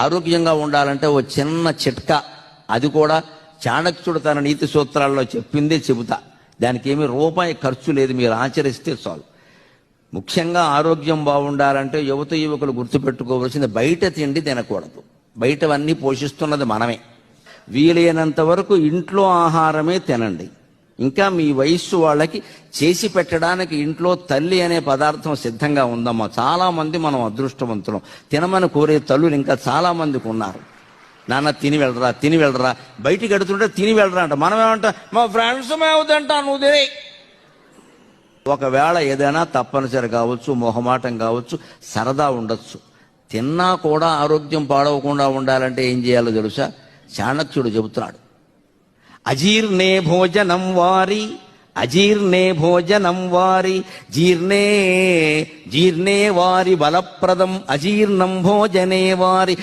ఆరోగ్యంగా ఉండాలంటే ఓ చిన్న చిట్కా, అది కూడా చాణక్యుడు తన నీతి సూత్రాల్లో చెప్పిందే చెబుతా. దానికి ఏమీ రూపాయి ఖర్చు లేదు, మీరు ఆచరిస్తే చాలు. ముఖ్యంగా ఆరోగ్యం బాగుండాలంటే యువత యువకులు గుర్తుపెట్టుకోవాల్సింది బయట తిండి తినకూడదు. బయటవన్నీ పోషిస్తున్నది మనమే. వీలైనంత వరకు ఇంట్లో ఆహారమే తినండి. ఇంకా మీ వయస్సు వాళ్ళకి చేసి పెట్టడానికి ఇంట్లో తల్లి అనే పదార్థం సిద్ధంగా ఉందమ్మా. చాలామంది మనం అదృష్టవంతులం. తినమని కోరే తల్లులు ఇంకా చాలామందికి ఉన్నారు. నాన్న తిని వెళ్ళరా, బయటికి ఎడుతుంటే తిని వెళ్ళరా అంట. మనం ఏమంటా, మా ఫ్రెండ్స్ మేము తింటా, నువ్వు తిని. ఒకవేళ ఏదైనా తప్పనిసరి కావచ్చు, మొహమాటం కావచ్చు, సరదా ఉండొచ్చు, తిన్నా కూడా ఆరోగ్యం పాడవకుండా ఉండాలంటే ఏం చేయాలో తెలుసా? చాణక్యుడు చెబుతున్నాడు. అజీర్ణే భోజనం వారి జీర్ణే వారి బలప్రదం, అజీర్ణం భోజనే వారి